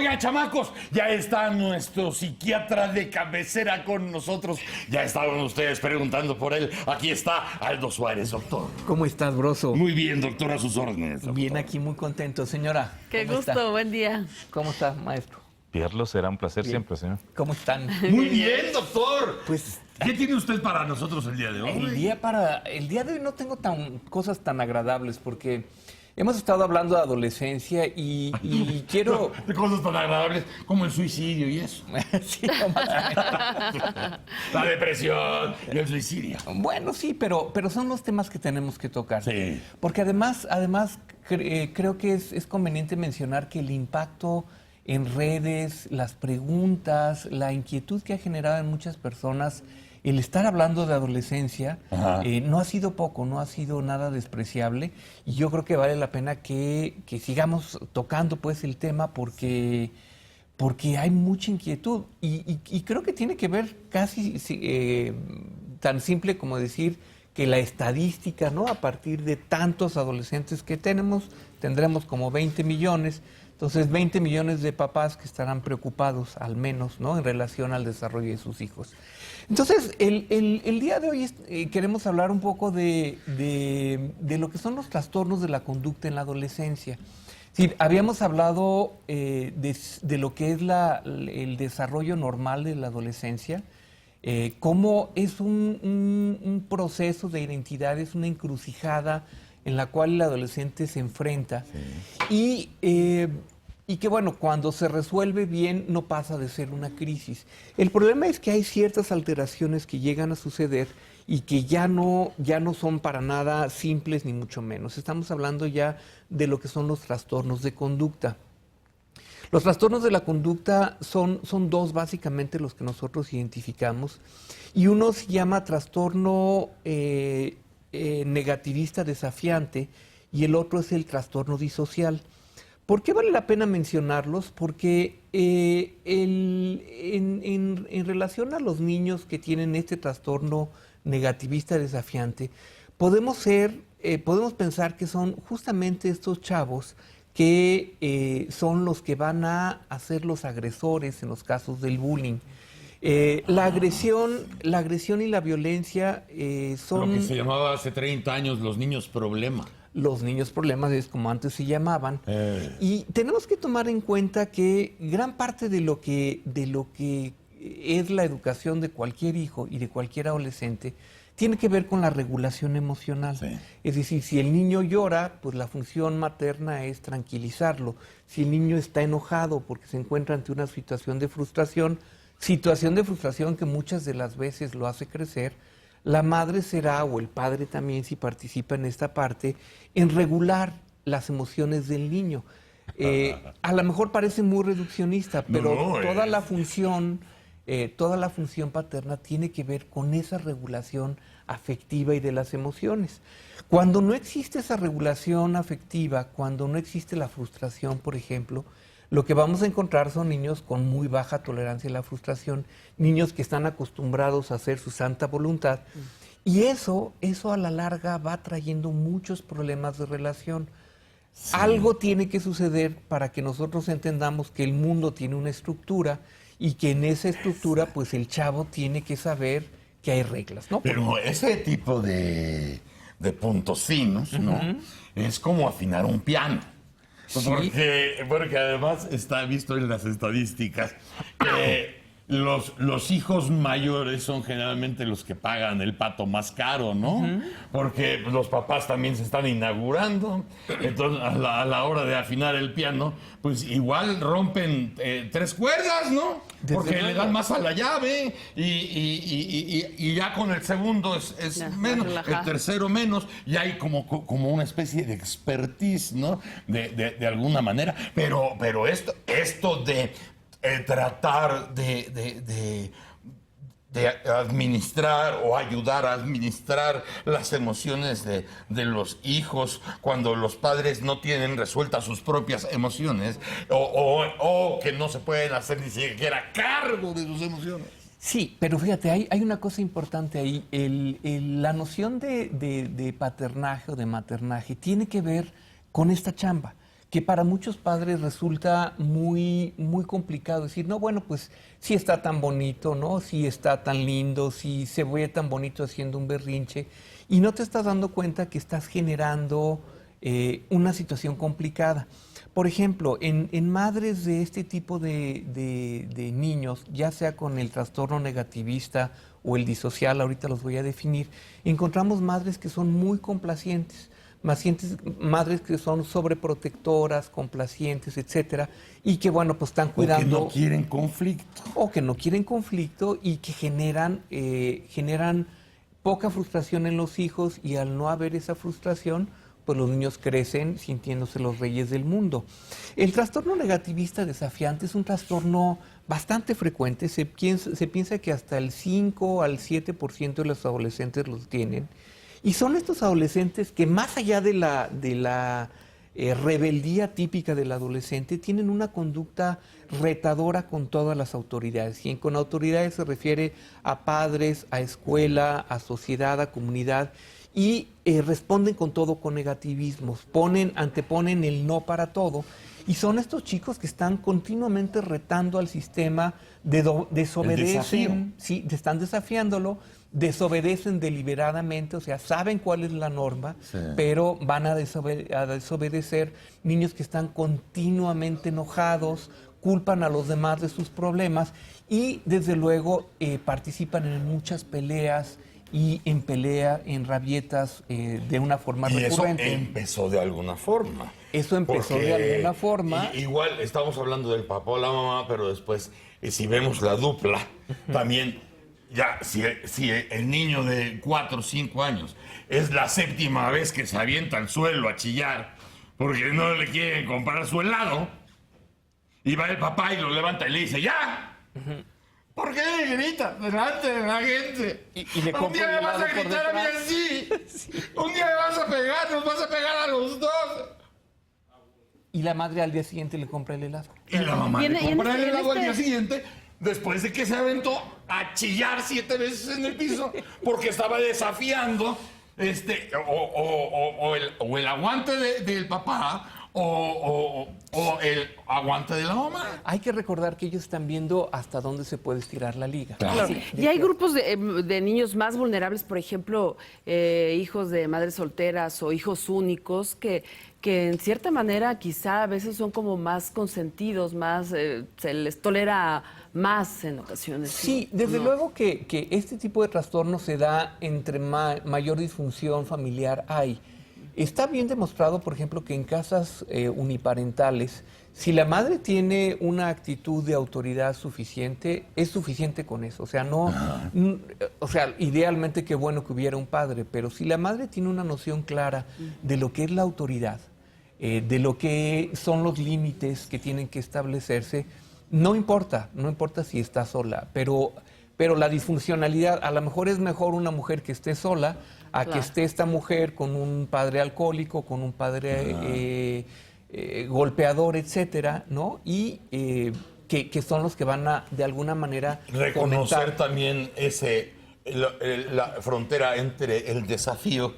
Oigan, chamacos, ya está nuestro psiquiatra de cabecera con nosotros. Ya estaban ustedes preguntando por él. Aquí está Aldo Suárez, doctor. ¿Cómo estás, Broso? Muy bien, doctor, a sus órdenes. Doctor. Bien, aquí muy contento, señora. Qué gusto, está? buen día. ¿Cómo está, maestro? Pierlo, será un placer Bien. siempre, señor. ¿Cómo están? Muy bien, doctor. Pues ¿Qué tiene usted para nosotros el día de hoy? el día de hoy no tengo cosas tan agradables porque hemos estado hablando de adolescencia y quiero... De cosas tan agradables como el suicidio y eso. Sí, no más. La depresión y el suicidio. Bueno, sí, pero son los temas que tenemos que tocar. Sí. Porque además creo que es conveniente mencionar que el impacto en redes, las preguntas, la inquietud que ha generado en muchas personas el estar hablando de adolescencia no ha sido poco, no ha sido nada despreciable, y yo creo que vale la pena que sigamos tocando pues el tema porque hay mucha inquietud y creo que tiene que ver casi tan simple como decir que la estadística, ¿no? A partir de tantos adolescentes que tendremos como 20 millones. Entonces, 20 millones de papás que estarán preocupados, al menos, ¿no?, en relación al desarrollo de sus hijos. Entonces, el día de hoy queremos hablar un poco de lo que son los trastornos de la conducta en la adolescencia. Sí, habíamos hablado de lo que es el desarrollo normal de la adolescencia, cómo es un proceso de identidad, es una encrucijada en la cual el adolescente se enfrenta. Sí. Y que, bueno, cuando se resuelve bien, no pasa de ser una crisis. El problema es que hay ciertas alteraciones que llegan a suceder y que ya no son para nada simples, ni mucho menos. Estamos hablando ya de lo que son los trastornos de conducta. Los trastornos de la conducta son dos básicamente los que nosotros identificamos. Y uno se llama trastorno negativista desafiante y el otro es el trastorno disocial. ¿Por qué vale la pena mencionarlos? Porque en relación a los niños que tienen este trastorno negativista desafiante, podemos pensar que son justamente estos chavos que son los que van a ser los agresores en los casos del bullying. La agresión y la violencia son... Lo que se llamaba hace 30 años los niños problema. Los niños problemas es como antes se llamaban. Y tenemos que tomar en cuenta que gran parte de lo que es la educación de cualquier hijo y de cualquier adolescente tiene que ver con la regulación emocional. Sí. Es decir, si el niño llora, pues la función materna es tranquilizarlo. Si el niño está enojado porque se encuentra ante una situación de frustración que muchas de las veces lo hace crecer, la madre será, o el padre también, si participa en esta parte, en regular las emociones del niño. A lo mejor parece muy reduccionista, pero toda la función paterna tiene que ver con esa regulación afectiva y de las emociones. Cuando no existe esa regulación afectiva, cuando no existe la frustración, por ejemplo, lo que vamos a encontrar son niños con muy baja tolerancia a la frustración, niños que están acostumbrados a hacer su santa voluntad. Y eso a la larga va trayendo muchos problemas de relación. Sí. Algo tiene que suceder para que nosotros entendamos que el mundo tiene una estructura y que en esa estructura, pues el chavo tiene que saber que hay reglas, ¿no? Pero ese tipo de puntos finos, ¿no? Es como afinar un piano. Sí. Porque además está visto en las estadísticas que los hijos mayores son generalmente los que pagan el pato más caro, ¿no? Porque los papás también se están inaugurando, entonces a la hora de afinar el piano, pues igual rompen 3 cuerdas, ¿no? Porque le dan más a la llave y ya con el segundo es ya, menos, el tercero menos, y hay como una especie de expertise, ¿no? De alguna manera, pero esto de tratar de administrar o ayudar a administrar las emociones de los hijos cuando los padres no tienen resueltas sus propias emociones o que no se pueden hacer ni siquiera cargo de sus emociones. Sí, pero fíjate, hay una cosa importante ahí. La noción de paternaje o de maternaje tiene que ver con esta chamba, que para muchos padres resulta muy, muy complicado decir, no, bueno, pues sí está tan bonito, ¿no? Sí está tan lindo, sí se ve tan bonito haciendo un berrinche, y no te estás dando cuenta que estás generando una situación complicada. Por ejemplo, en madres de este tipo de niños, ya sea con el trastorno negativista o el disocial, ahorita los voy a definir, encontramos madres que son muy complacientes, madres que son sobreprotectoras, complacientes, etcétera, y que, bueno, pues están cuidando. O que no quieren conflicto. O que no quieren conflicto y que generan poca frustración en los hijos, y al no haber esa frustración, pues los niños crecen sintiéndose los reyes del mundo. El trastorno negativista desafiante es un trastorno bastante frecuente. Se piensa que hasta el 5 al 7% de los adolescentes los tienen. Y son estos adolescentes que, más allá de la rebeldía típica del adolescente, tienen una conducta retadora con todas las autoridades. Y con autoridades se refiere a padres, a escuela, a sociedad, a comunidad. Y responden con todo con negativismos, anteponen el no para todo, y son estos chicos que están continuamente retando al sistema, desobedecen, sí, están desafiándolo, desobedecen deliberadamente, o sea, saben cuál es la norma, sí, pero van a desobedecer. Niños que están continuamente enojados, culpan a los demás de sus problemas, y desde luego participan en muchas peleas, y en rabietas de una forma recurrente. Y eso empezó de alguna forma. Eso empezó de alguna forma. Igual estamos hablando del papá o la mamá, pero después, si vemos la dupla, también, ya, si el niño de 4 o 5 años es la 7ª vez que se avienta al suelo a chillar porque no le quieren comprar su helado, y va el papá y lo levanta y le dice, ¡ya! ¿Por qué grita delante de la gente? Y le un día me vas a gritar a mí así. Sí. Un día me vas a pegar, nos vas a pegar a los dos. Y la madre al día siguiente le compra el helado. Y la mamá le compra el helado al día siguiente, después de que se aventó a chillar 7 veces en el piso porque estaba desafiando o el aguante del papá o el aguante de la mamá. Hay que recordar que ellos están viendo hasta dónde se puede estirar la liga. Claro. Sí. Y hay grupos de niños más vulnerables, por ejemplo, hijos de madres solteras o hijos únicos, que en cierta manera quizá a veces son como más consentidos, más se les tolera más en ocasiones. Sí, desde luego que este tipo de trastorno se da entre mayor disfunción familiar hay. Está bien demostrado, por ejemplo, que en casas uniparentales, si la madre tiene una actitud de autoridad suficiente, es suficiente con eso. O sea, idealmente qué bueno que hubiera un padre, pero si la madre tiene una noción clara de lo que es la autoridad, de lo que son los límites que tienen que establecerse, no importa si está sola, pero la disfuncionalidad, a lo mejor es mejor una mujer que esté sola a que esté esta mujer con un padre alcohólico, con un padre golpeador, etcétera, ¿no? Y que son los que van a, de alguna manera, reconocer también la frontera entre el desafío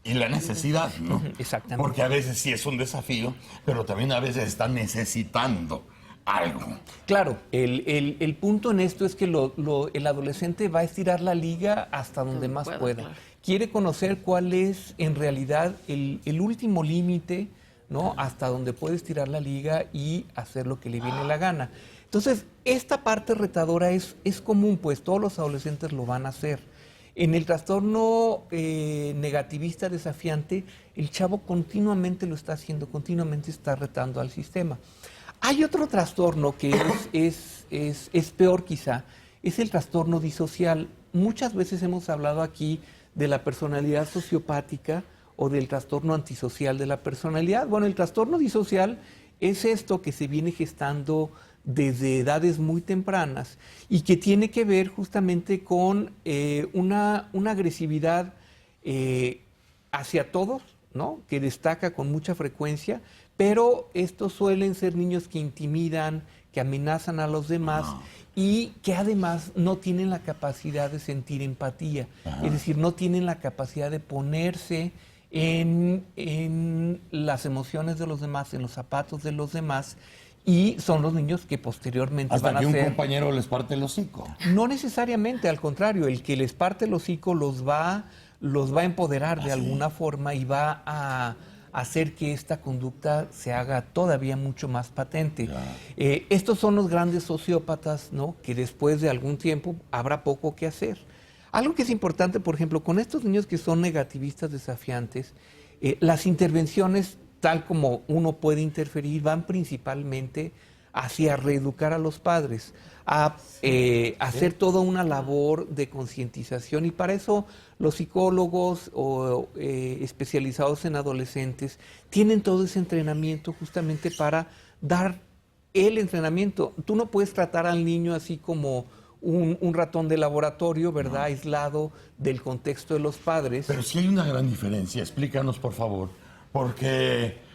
y la necesidad, ¿no? Exactamente. Porque a veces sí es un desafío, pero también a veces están necesitando algo. Claro, el punto en esto es que el adolescente va a estirar la liga hasta donde más pueda. Claro. Quiere conocer cuál es en realidad el último límite, ¿no? Hasta donde puede estirar la liga y hacer lo que le viene la gana. Entonces, esta parte retadora es común, pues todos los adolescentes lo van a hacer. En el trastorno negativista desafiante, el chavo continuamente lo está haciendo, continuamente está retando al sistema. Hay otro trastorno que es peor quizá, es el trastorno disocial. Muchas veces hemos hablado aquí de la personalidad sociopática o del trastorno antisocial de la personalidad. Bueno, el trastorno disocial es esto que se viene gestando desde edades muy tempranas y que tiene que ver justamente con una agresividad hacia todos, ¿no? Que destaca con mucha frecuencia, pero estos suelen ser niños que intimidan, que amenazan a los demás y que además no tienen la capacidad de sentir empatía. Es decir, no tienen la capacidad de ponerse en las emociones de los demás, en los zapatos de los demás, y son los niños que posteriormente Hasta van a que un ser... compañero les parte el hocico. No necesariamente, al contrario, el que les parte el hocico los va a empoderar de alguna forma y va a hacer que esta conducta se haga todavía mucho más patente. Estos son los grandes sociópatas, ¿no? Que después de algún tiempo habrá poco que hacer. Algo que es importante, por ejemplo, con estos niños que son negativistas desafiantes, las intervenciones, tal como uno puede interferir, van principalmente hacia reeducar a los padres, a hacer toda una labor de concientización, y para eso los psicólogos especializados en adolescentes tienen todo ese entrenamiento justamente para dar el entrenamiento. Tú no puedes tratar al niño así como un ratón de laboratorio, ¿verdad? Aislado del contexto de los padres. Pero sí hay una gran diferencia, explícanos por favor, porque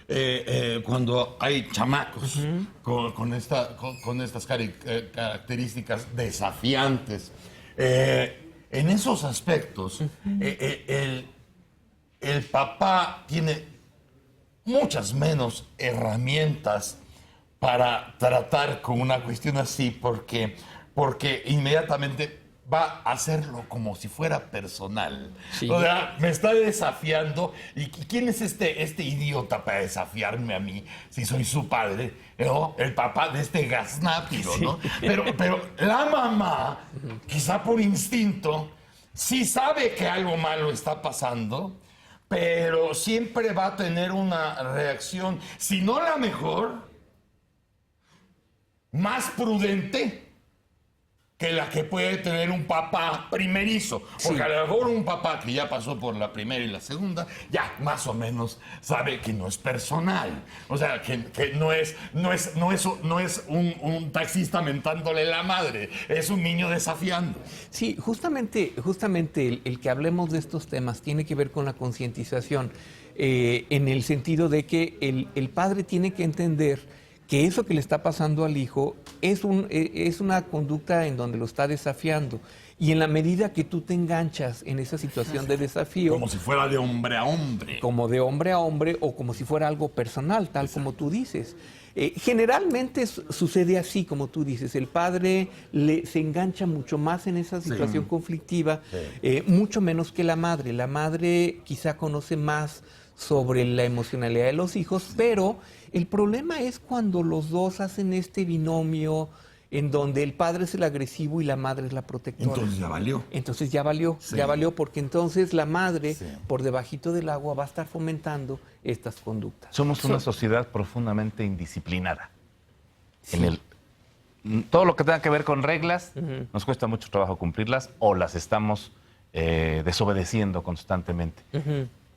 cuando hay chamacos con estas características desafiantes, en esos aspectos, el papá tiene muchas menos herramientas para tratar con una cuestión así, porque inmediatamente va a hacerlo como si fuera personal. Sí. O sea, me está desafiando. ¿Y quién es este idiota para desafiarme a mí si soy su padre? ¿No? El papá de este gaznápiro, ¿no? Pero la mamá, quizá por instinto, sí sabe que algo malo está pasando, pero siempre va a tener una reacción, si no la mejor, más prudente que la que puede tener un papá primerizo. Porque a lo mejor un papá que ya pasó por la primera y la segunda, ya más o menos sabe que no es personal. O sea, que no es un taxista mentándole la madre, es un niño desafiando. Sí, justamente el que hablemos de estos temas tiene que ver con la concientización, en el sentido de que el padre tiene que entender que eso que le está pasando al hijo es una conducta en donde lo está desafiando. Y en la medida que tú te enganchas en esa situación de desafío... Como si fuera de hombre a hombre. Como de hombre a hombre, o como si fuera algo personal, tal como tú dices. Generalmente sucede así, como tú dices. El padre se engancha mucho más en esa situación conflictiva, mucho menos que la madre. La madre quizá conoce más sobre la emocionalidad de los hijos, pero el problema es cuando los dos hacen este binomio en donde el padre es el agresivo y la madre es la protectora. Entonces ya valió. Entonces ya valió, porque entonces la madre, por debajito del agua, va a estar fomentando estas conductas. Somos una sociedad profundamente indisciplinada. Todo lo que tenga que ver con reglas, nos cuesta mucho trabajo cumplirlas o las estamos desobedeciendo constantemente.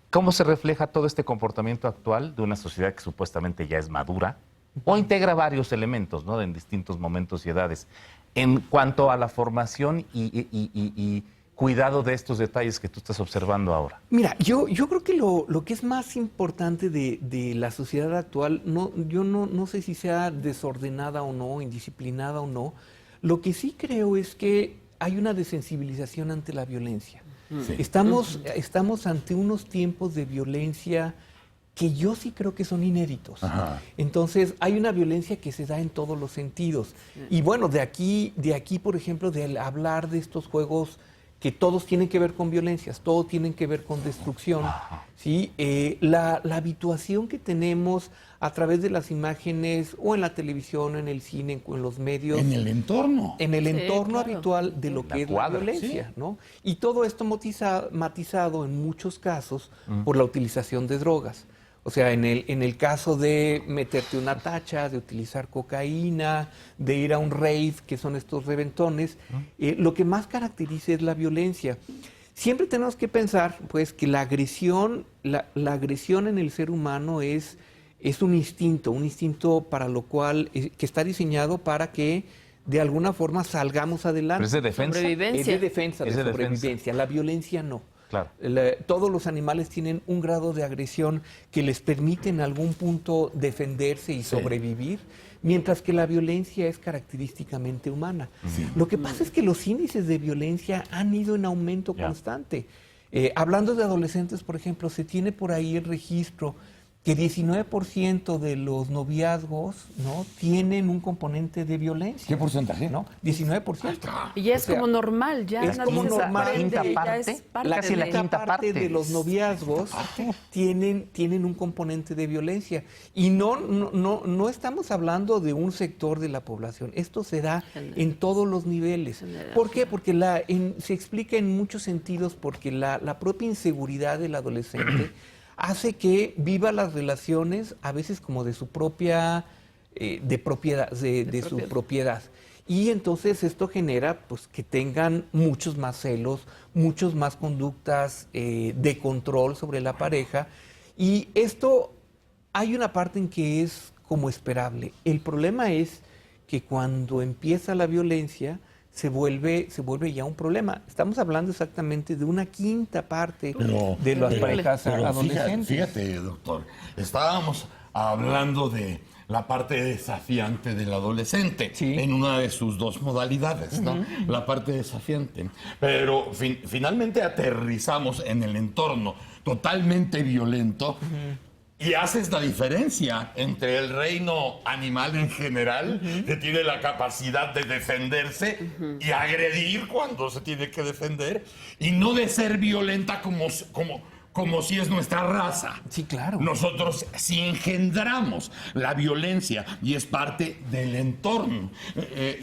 ¿Cómo se refleja todo este comportamiento actual de una sociedad que supuestamente ya es madura o integra varios elementos, ¿no?, en distintos momentos y edades, en cuanto a la formación y cuidado de estos detalles que tú estás observando ahora? Mira, yo creo que lo que es más importante de la sociedad actual, yo no sé si sea desordenada o no, indisciplinada o no. Lo que sí creo es que hay una desensibilización ante la violencia. Sí. Estamos ante unos tiempos de violencia que yo sí creo que son inéditos. Ajá. Entonces, hay una violencia que se da en todos los sentidos. Y bueno, de aquí, por ejemplo, de hablar de estos juegos que todos tienen que ver con violencias, todos tienen que ver con destrucción, ¿sí? La habituación que tenemos a través de las imágenes, o en la televisión, o en el cine, o en los medios. En el entorno. En el entorno habitual de lo que es la violencia, ¿no? Y todo esto matizado en muchos casos por la utilización de drogas. O sea, en el caso de meterte una tacha, de utilizar cocaína, de ir a un rave, que son estos reventones, lo que más caracteriza es la violencia. Siempre tenemos que pensar, pues, que la agresión en el ser humano es un instinto para lo cual, que está diseñado para que de alguna forma salgamos adelante. ¿Pero es de defensa? Sobrevivencia. Es de defensa, de sobrevivencia. La violencia no. Claro. Todos los animales tienen un grado de agresión que les permite en algún punto defenderse y sobrevivir, mientras que la violencia es característicamente humana. Sí. Lo que pasa es que los índices de violencia han ido en aumento constante. Hablando de adolescentes, por ejemplo, se tiene por ahí el registro que 19% de los noviazgos, ¿no?, tienen un componente de violencia. ¿Qué porcentaje? ¿No? 19%. Y ya es O sea, como normal, ya es nadie como se normal. sorprende, La quinta ya parte, es parte La casi la de- quinta parte de los noviazgos tienen un componente de violencia. Y no estamos hablando de un sector de la población. Esto se da en todos los niveles. General. ¿Por qué? Porque se explica en muchos sentidos porque la propia inseguridad del adolescente hace que viva las relaciones a veces como de su propia de propiedad, de su propiedad. Y entonces esto genera pues que tengan muchos más celos, muchos más conductas de control sobre la pareja. Y esto hay una parte en que es como esperable. El problema es que cuando empieza la violencia se vuelve ya un problema. Estamos hablando exactamente de una quinta parte de las parejas pero adolescentes. Fíjate, doctor, estábamos hablando de la parte desafiante del adolescente en una de sus dos modalidades, ¿no? La parte desafiante. Pero finalmente aterrizamos en el entorno totalmente violento. Y haces la diferencia entre el reino animal en general, que tiene la capacidad de defenderse y agredir cuando se tiene que defender, y no de ser violenta como si es nuestra raza. Sí, claro. Nosotros sí engendramos la violencia y es parte del entorno.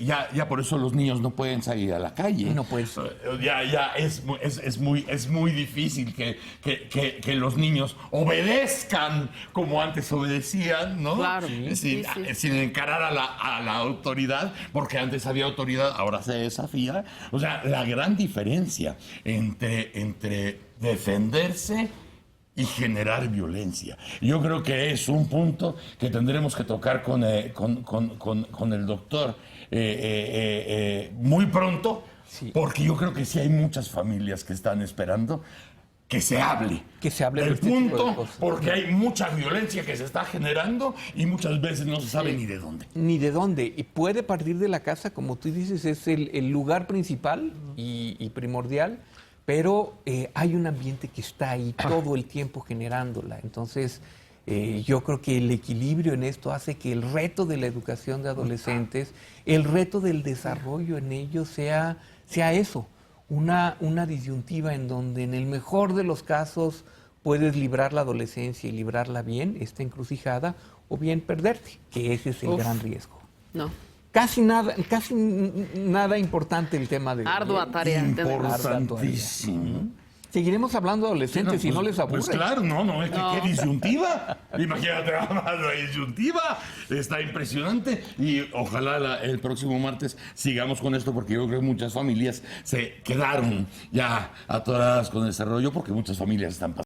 Ya por eso los niños no pueden salir a la calle. No puedes. Ya es muy difícil que los niños obedezcan como antes obedecían, ¿no? Claro. Sin encarar a la autoridad, porque antes había autoridad, ahora se desafía. O sea, la gran diferencia entre defenderse y generar violencia. Yo creo que es un punto que tendremos que tocar con el doctor muy pronto, porque yo creo que sí hay muchas familias que están esperando que se hable. Que se hable del de este tipo de punto, cosas. porque hay mucha violencia que se está generando y muchas veces no se sabe ni de dónde. Ni de dónde. Y puede partir de la casa, como tú dices, es el lugar principal y primordial, pero hay un ambiente que está ahí todo el tiempo generándola. Entonces, yo creo que el equilibrio en esto hace que el reto de la educación de adolescentes, el reto del desarrollo en ellos sea eso, una disyuntiva en donde en el mejor de los casos puedes librar la adolescencia y librarla bien, esta encrucijada, o bien perderte, que ese es el gran riesgo. No. Casi nada importante el tema de... Ardua tarea. Importantísimo. Seguiremos hablando de adolescentes si no les aburre. Pues claro, es que qué disyuntiva. Imagínate, la disyuntiva está impresionante y ojalá el próximo martes sigamos con esto, porque yo creo que muchas familias se quedaron ya atoradas con ese rollo, porque muchas familias están pasando